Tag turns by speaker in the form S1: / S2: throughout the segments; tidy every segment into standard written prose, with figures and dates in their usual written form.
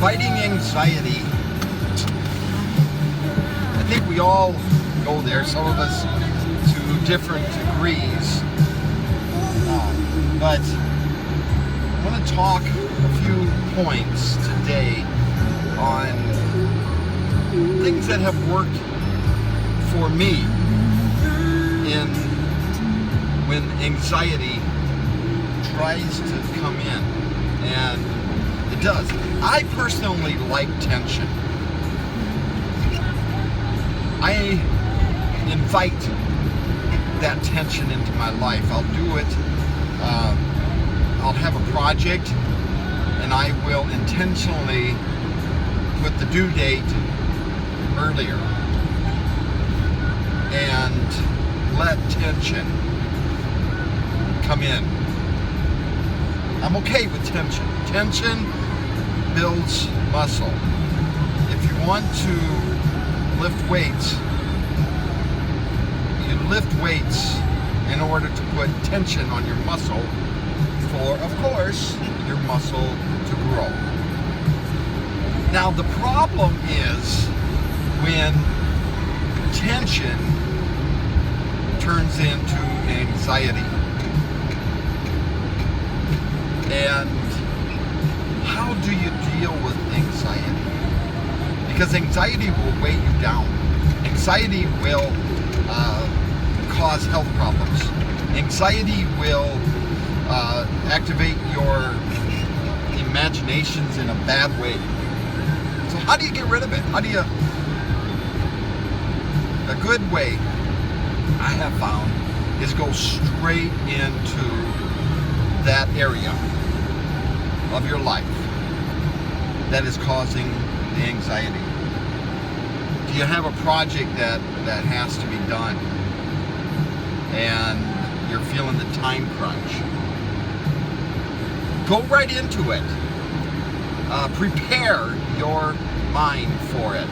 S1: Fighting anxiety. I think we all go there, some of us to different degrees. But I want to talk a few points today on things that have worked for me in when anxiety tries to come in, and it does. I personally like tension. I invite that tension into my life. I'll do it. I'll have a project, and I will intentionally put the due date earlier and let tension come in. I'm okay with tension. Tension builds muscle. If you want to lift weights, you lift weights in order to put tension on your muscle for, of course, your muscle to grow. Now the problem is when tension turns into anxiety. And how do you deal with anxiety? Because anxiety will weigh you down. Anxiety will cause health problems. Anxiety will activate your imaginations in a bad way. So how do you get rid of it? A good way I have found is go straight into that area of your life that is causing the anxiety. Do you have a project that has to be done and you're feeling the time crunch? Go right into it. Prepare your mind for it.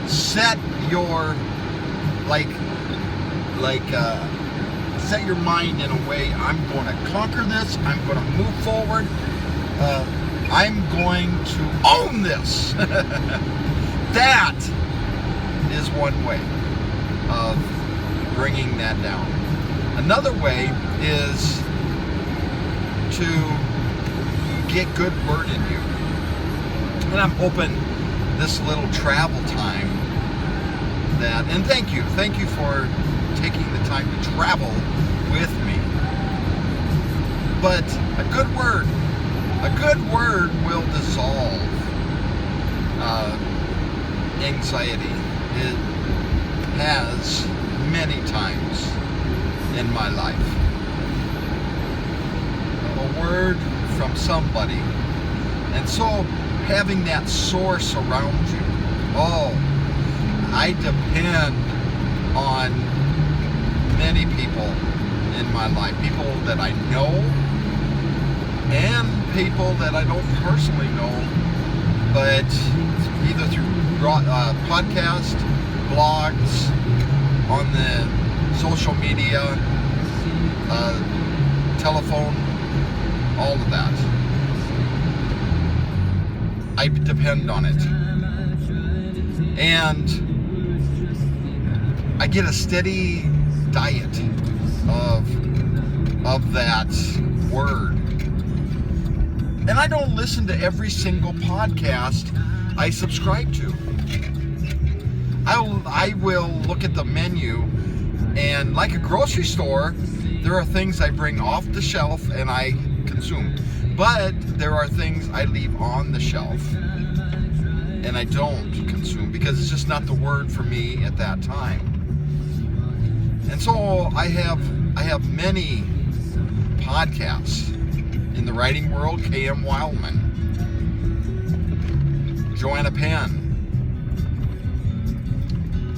S1: Set your set your mind in a way, I'm going to conquer this, I'm going to move forward, I'm going to own this. That is one way of bringing that down. Another way is to get good word in you. And I'm hoping this little travel time and thank you for taking the time to travel with me. But a good word will dissolve anxiety. It has many times in my life. A word from somebody. And so having that source around you. I depend on many people in my life. People that I know and people that I don't personally know, but either through podcasts, blogs, on the social media, telephone, all of that. I depend on it. And I get a steady diet of that word. And I don't listen to every single podcast I subscribe to. I will look at the menu, and like a grocery store, there are things I bring off the shelf and I consume. But there are things I leave on the shelf and I don't consume because it's just not the word for me at that time. And so I have many podcasts in the writing world. K.M. Wildman, Joanna Penn,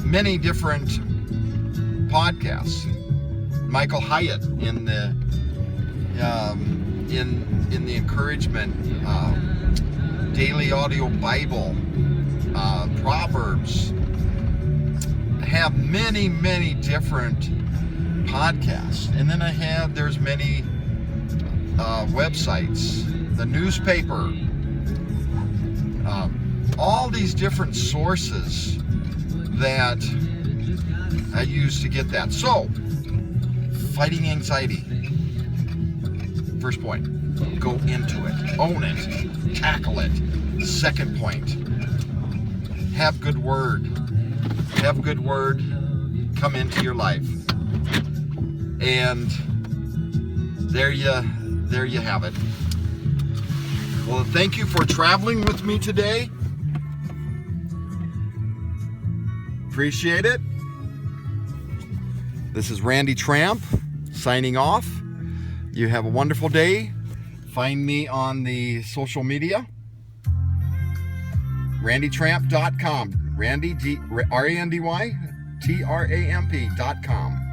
S1: many different podcasts. Michael Hyatt in the encouragement, daily audio Bible, Proverbs. Have many different podcasts, and then there's many websites, the newspaper, all these different sources that I use to get that. So, fighting anxiety. First point, go into it, own it, tackle it. Second point, have good word. Have good word come into your life. And there you have it. Well, thank you for traveling with me today. Appreciate it. This is Randy Tramp signing off. You have a wonderful day. Find me on the social media. RandyTramp.com. Randy, RandyTramp.com.